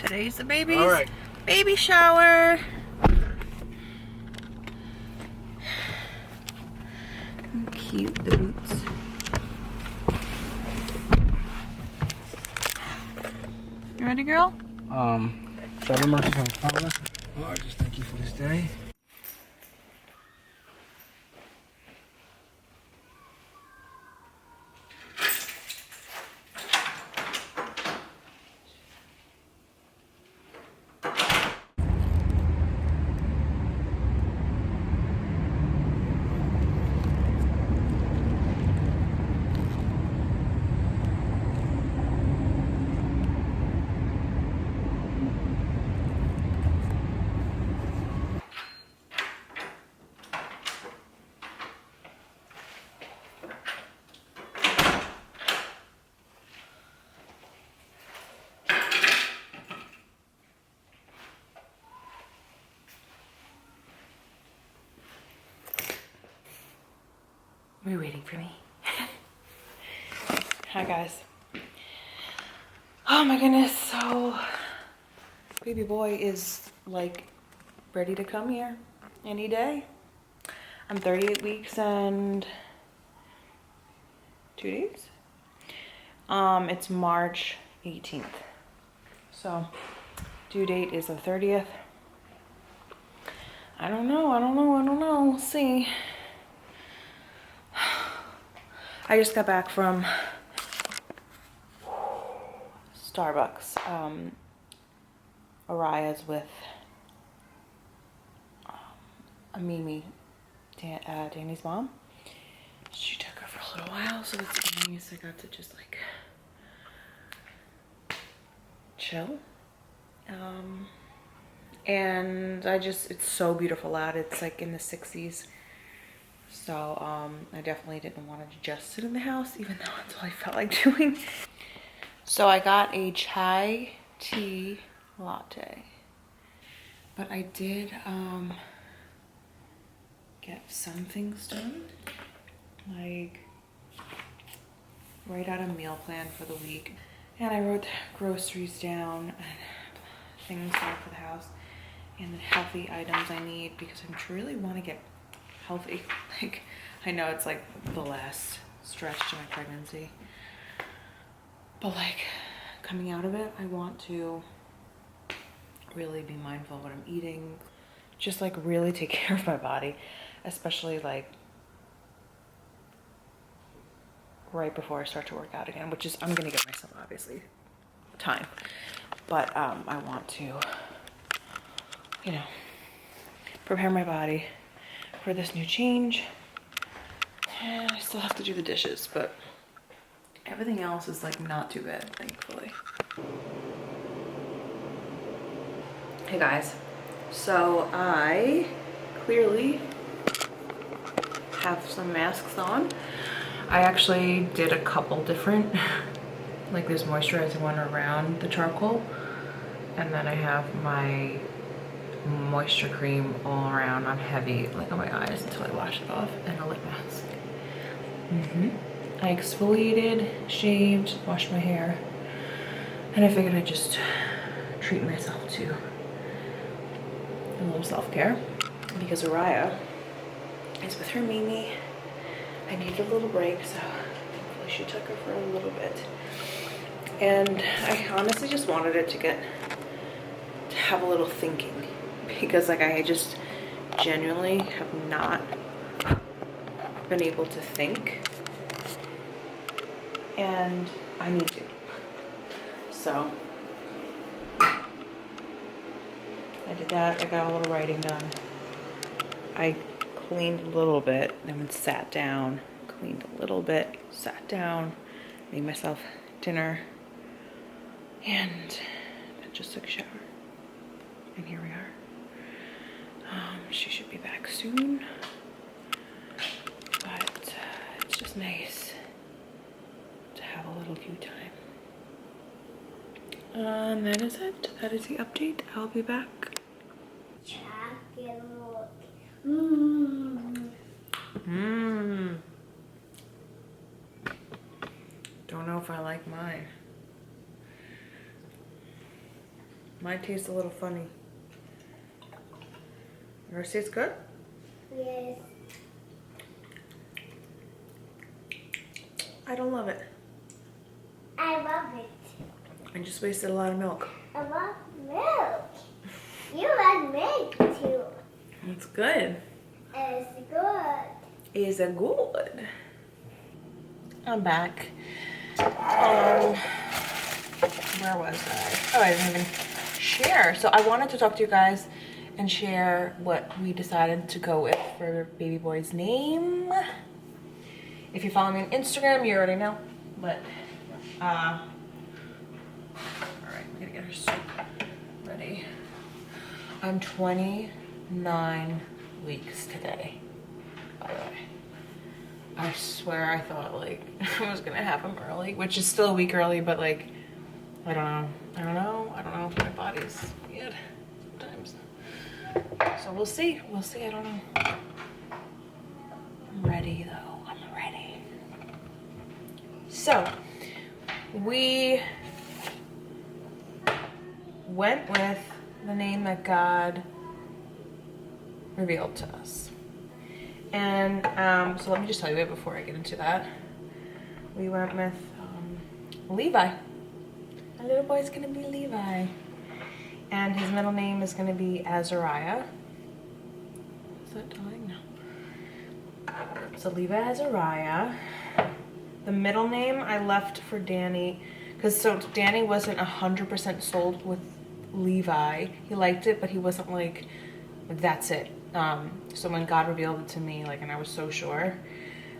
Today's the baby's All right. baby shower. Cute, the boots. You ready, girl? Father, merciful Father, Lord, just thank you for this day. Are you waiting for me? Hi guys. Oh my goodness, so baby boy is like ready to come here any day. I'm 38 weeks and 2 days. It's March 18th. So due date is the 30th. I don't know. We'll see. I just got back from Starbucks. Araya's with Mimi, Danny's mom. She took her for a little while, so it's nice. I got to just like chill. And it's so beautiful out. It's like in the 60s. So I definitely didn't want to just sit in the house, even though that's what I felt like doing. So I got a chai tea latte. But I did get some things done. Like write out a meal plan for the week. And I wrote groceries down and things down for the house and the healthy items I need because I truly want to get healthy. Like, I know it's like the last stretch to my pregnancy, but like coming out of it, I want to really be mindful of what I'm eating, just like really take care of my body, especially like right before I start to work out again, which is, I'm gonna give myself obviously time, but I want to, you know, prepare my body for this new change. And I still have to do the dishes, but everything else is like not too bad, thankfully. Hey guys, so I clearly have some masks on. I actually did a couple different, like this moisturizing one around the charcoal, and then I have my moisture cream all around on heavy, like on my eyes until I wash it off, and a lip mask. I exfoliated, shaved, washed my hair, and I figured I'd just treat myself to a little self-care because Araya is with her Mimi. I needed a little break, so hopefully she took her for a little bit. And I honestly just wanted it to have a little thinking because like I just genuinely have not been able to think, and I need to. So I did that. I got a little writing done. I cleaned a little bit, then sat down, cleaned a little bit, sat down, made myself dinner, and then just took a shower. And here we are. She should be back soon, but it's just nice to have a little you time. And that is it. That is the update. I'll be back. Don't know if I like mine. Mine tastes a little funny. Yours tastes good? Yes. I don't love it. I love it. I just wasted a lot of milk. I love milk. You like milk too. It's good. It's good. Is it good? I'm back. Where was I? Oh, I didn't even share. So I wanted to talk to you guys and share what we decided to go with for baby boy's name. If you follow me on Instagram, you already know. But, all right, we gotta get her soup ready. I'm 29 weeks today, by the way. I swear I thought like I was gonna have him early, which is still a week early, but like, I don't know. My body's weird sometimes. So we'll see, I don't know. I'm ready though, I'm ready. So, we went with the name that God revealed to us. And so let me just tell you it before I get into that. We went with Levi. Our little boy's gonna be Levi. And his middle name is gonna be Azariah. Is that telling? No. So Levi Azariah. The middle name I left for Danny, because so Danny wasn't 100% sold with Levi. He liked it, but he wasn't like, that's it. So when God revealed it to me, like, and I was so sure,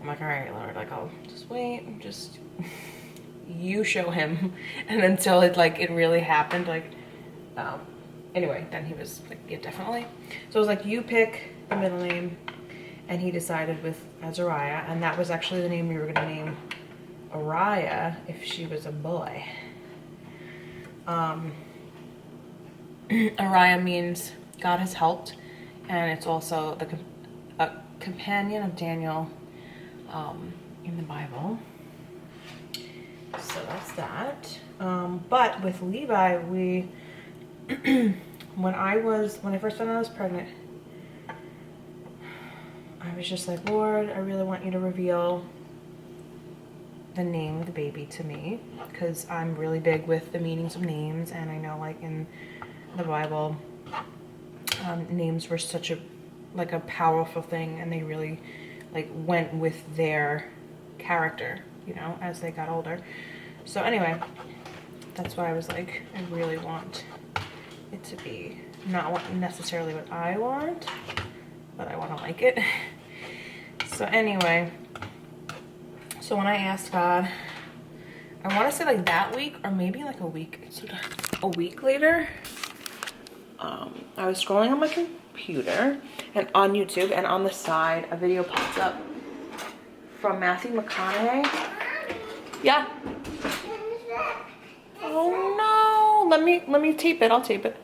I'm like, all right, Lord, like, I'll just wait, just you show him. And until it really happened, like, anyway, then he was like, yeah, definitely. So I was like, you pick the middle name, and he decided with Azariah, and that was actually the name we were gonna name Araya if she was a boy. Araya means God has helped, and it's also a companion of Daniel in the Bible. So that's that. But with Levi, we when I first found out I was pregnant, I was just like, Lord, I really want you to reveal the name of the baby to me, because I'm really big with the meanings of names, and I know like in the Bible, names were such a powerful thing, and they really like went with their character, you know, as they got older. So anyway, that's why I was like, I really want it to be not necessarily what I want, but I want to like it. So anyway, so when I asked God, I want to say like that week, or maybe like a week later, I was scrolling on my computer and on YouTube, and on the side a video popped up from Matthew McConaughey. Yeah. Oh no! Let me tape it. I'll tape it.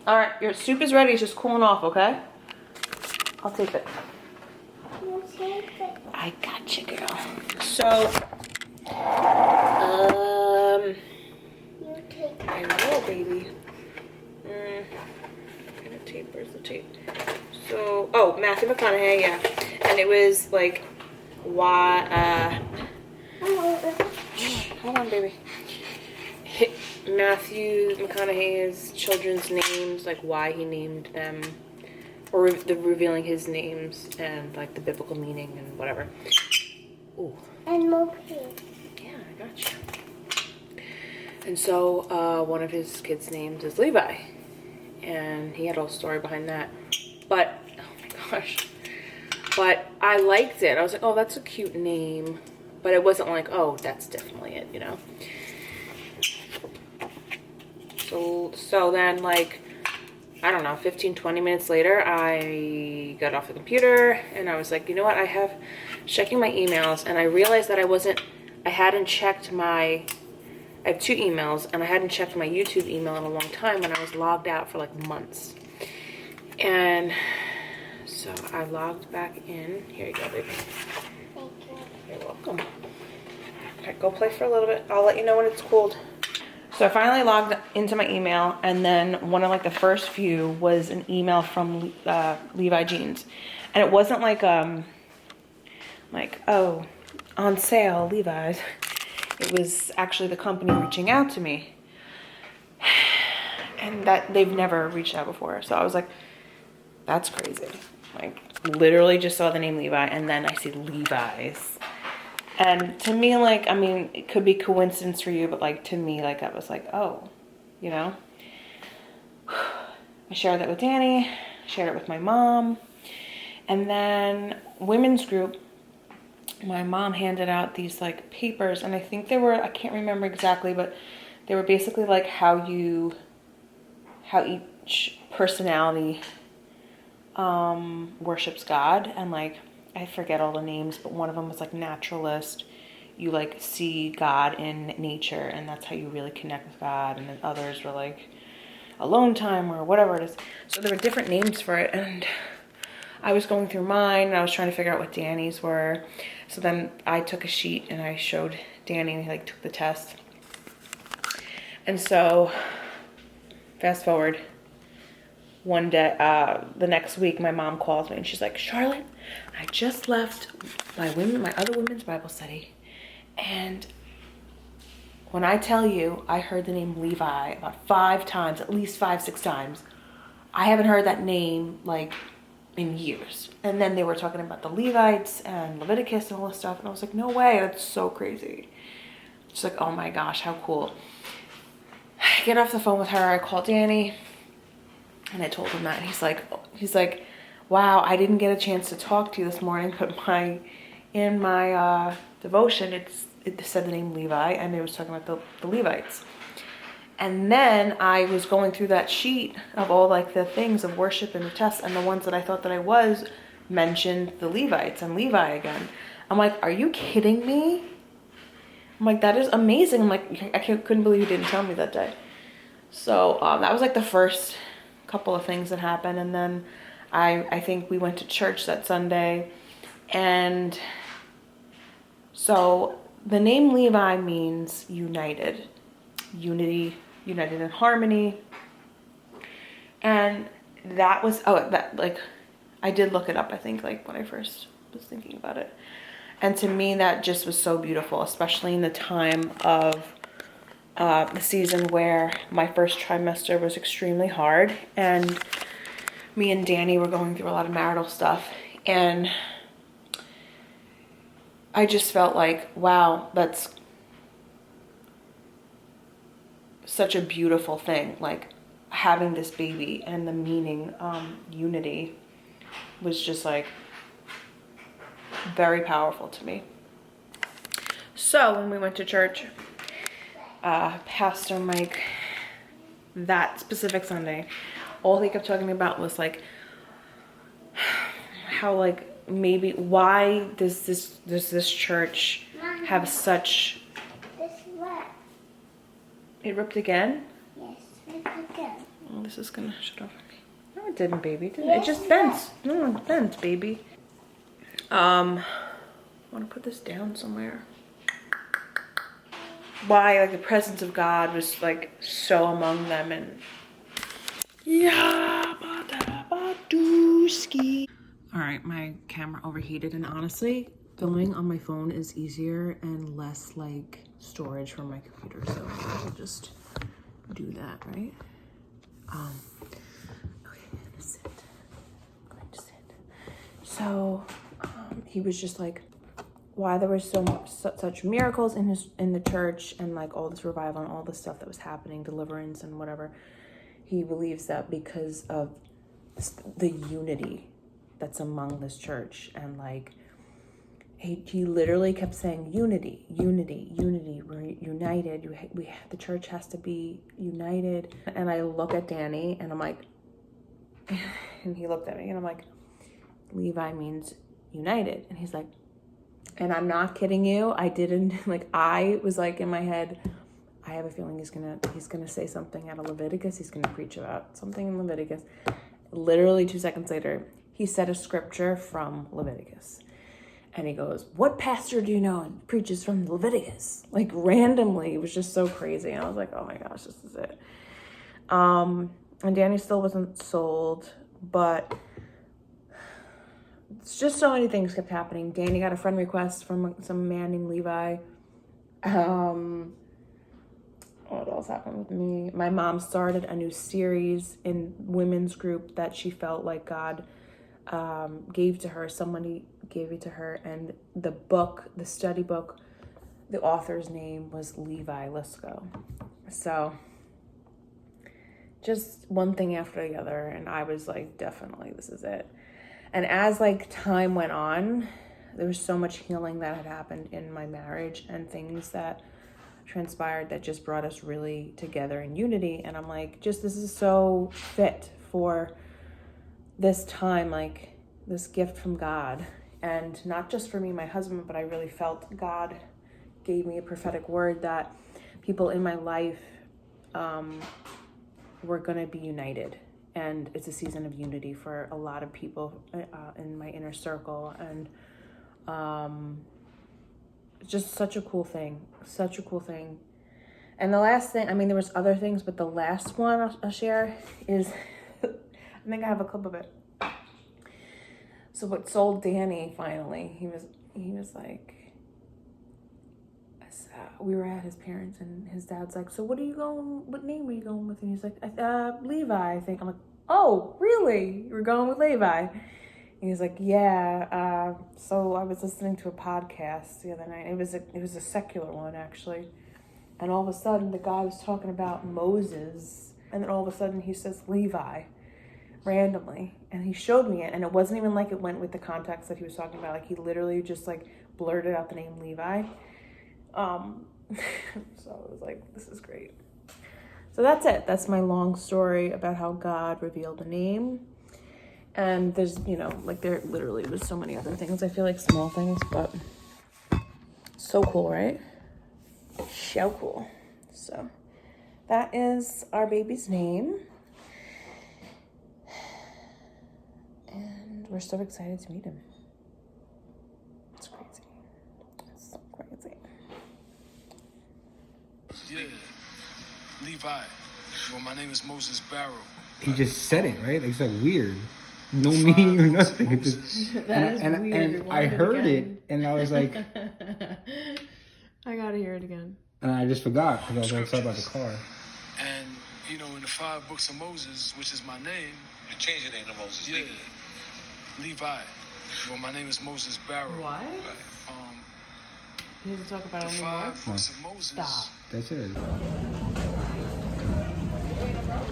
All right, your soup is ready. It's just cooling off, okay? I'll tape it. You take it. I got you, girl. So, You take it. I will, baby. Kind of tape. Where's the tape? So, oh, Matthew McConaughey, yeah. And it was like, why? Hold on, baby. Matthew McConaughey's children's names, like why he named them, or the revealing his names and like the biblical meaning and whatever. Ooh. And more pink. Yeah, I got you. And so one of his kids' names is Levi, and he had a whole story behind that. But oh my gosh, but I liked it. I was like, oh, that's a cute name, but it wasn't like, oh, that's definitely it, you know. So then, like, I don't know, 15-20 minutes later, I got off the computer and I was like, you know what, I have checking my emails, and I realized that I hadn't checked I have 2 emails, and I hadn't checked my YouTube email in a long time, and I was logged out for like months. And so I logged back in. Here you go, baby. Thank you. You're welcome. All right, go play for a little bit. I'll let you know when it's cooled. So I finally logged into my email, and then one of like the first few was an email from Levi Jeans, and it wasn't like oh, on sale Levi's. It was actually the company reaching out to me, and that they've never reached out before. So I was like, that's crazy. Like literally just saw the name Levi, and then I see Levi's. And to me, like, I mean, it could be coincidence for you, but like to me, like I was like, oh, you know. I shared that with Danny, shared it with my mom, and then women's group, my mom handed out these like papers, and I think they were, I can't remember exactly, but they were basically like how each personality worships God, and like I forget all the names, but one of them was like naturalist. You like see God in nature, and that's how you really connect with God. And then others were like alone time or whatever it is. So there were different names for it, and I was going through mine, and I was trying to figure out what Danny's were. So then I took a sheet and I showed Danny, and he like took the test. And so fast forward, one day, the next week, my mom calls me and she's like, Charlotte, I just left my other women's Bible study, and when I tell you, I heard the name Levi about 5 times, at least 5-6 times. I haven't heard that name like in years. And then they were talking about the Levites and Leviticus and all this stuff, and I was like, no way, that's so crazy. She's like, oh my gosh, how cool. I get off the phone with her, I call Danny, and I told him that, and he's like, wow, I didn't get a chance to talk to you this morning, but in my devotion, it said the name Levi, and it was talking about the Levites. And then I was going through that sheet of all like the things of worship and the tests, and the ones that I thought that I was mentioned the Levites and Levi again. I'm like, are you kidding me? I'm like, that is amazing. I'm like, I couldn't believe you didn't tell me that day. So that was like the first couple of things that happened. And then I think we went to church that Sunday. And so the name Levi means united, unity, united in harmony. And that was, I did look it up, I think, like when I first was thinking about it. And to me, that just was so beautiful, especially in the time of the season where my first trimester was extremely hard. And me and Danny were going through a lot of marital stuff. And I just felt like, wow, that's such a beautiful thing. Like having this baby and the meaning, unity, was just like very powerful to me. So when we went to church, Pastor Mike, that specific Sunday, all he kept talking about was like how like maybe why does this church have such. This what? It ripped again? Yes, ripped again. Oh, this is gonna shut off on me. No, it didn't, baby. It didn't. It just bent. No, it bent, baby. I want to put this down somewhere. Why, like, the presence of God was like so among them, and yeah, all right, my camera overheated, and honestly, filming on my phone is easier and less like storage for my computer, so I'll just do that, right? Okay, I'm gonna sit. I'm going to sit. So he was just like, why there was such miracles in the church, and like all this revival and all this stuff that was happening, deliverance and whatever. He believes that because of the unity that's among this church, and like he literally kept saying unity, unity, unity. We're united. The church has to be united. And I look at Danny and I'm like, and he looked at me and I'm like, Levi means united. And he's like, and I'm not kidding you. I didn't, like, I was like in my head, I have a feeling he's gonna say something out of Leviticus. He's gonna preach about something in Leviticus. Literally 2 seconds later, he said a scripture from Leviticus. And he goes, what pastor do you know and preaches from Leviticus? Like randomly. It was just so crazy. And I was like, oh my gosh, this is it. And Danny still wasn't sold, but it's just so many things kept happening. Danny got a friend request from some man named Levi. What else happened with me? My mom started a new series in women's group that she felt like God gave to her. Somebody gave it to her. And the book, the study book, the author's name was Levi Lisco. So just one thing after the other. And I was like, definitely, this is it. And as like time went on, there was so much healing that had happened in my marriage and things that transpired that just brought us really together in unity. And I'm like, just this is so fit for this time, like this gift from God. And not just for me, my husband, but I really felt God gave me a prophetic word that people in my life were going to be united. And it's a season of unity for a lot of people in my inner circle. And just such a cool thing. Such a cool thing. And the last thing, I mean, there was other things, but the last one I'll share is, I think I have a clip of it. So what sold Danny finally, he was like, we were at his parents and his dad's like, so what name are you going with? And he's like, Levi, I think. I'm like, oh, really? You were going with Levi? And he's like, yeah. So I was listening to a podcast the other night. It was a secular one, actually. And all of a sudden, the guy was talking about Moses. And then all of a sudden, he says Levi randomly. And he showed me it. And it wasn't even like it went with the context that he was talking about. Like, he literally just, like, blurted out the name Levi. So I was like, this is great. So that's it. That's my long story about how God revealed the name. And there's, like there literally was so many other things. I feel like small things, but so cool, right? So cool. So that is our baby's name. And we're so excited to meet him. It's crazy. It's so crazy. Yeah, Levi. Well, my name is Moses Barrow. He just said it, right? It's like weird. No meaning or nothing. It just, That is weird. And I heard it, and I was like, I gotta hear it again. and I just forgot because I was outside by the car. And, in the 5 books of Moses, which is my name. You change your name to Moses. Yeah, Levi. Well, my name is Moses Barrow. What? You need to talk about The it anymore? 5 books of Moses. Stop. That's it.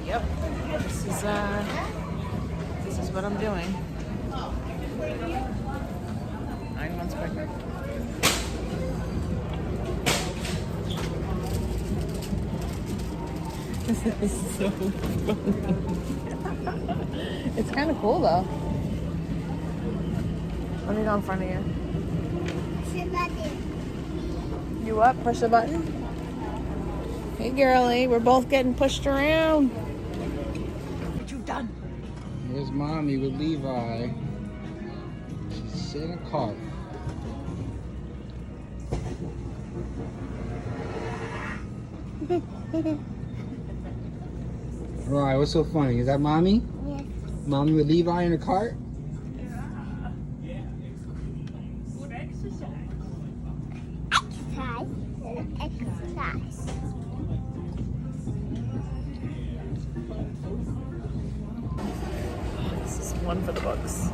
Yep. This is what I'm doing. 9 months pregnant. This is so funny. It's kind of cool though. Let me go in front of you. You up? Push the button. Hey girlie, we're both getting pushed around. What you done? Here's mommy with Levi. She's sitting in a cart. Right, what's so funny? Is that mommy? Yes. Mommy with Levi in a cart? Exercise. This is one for the books.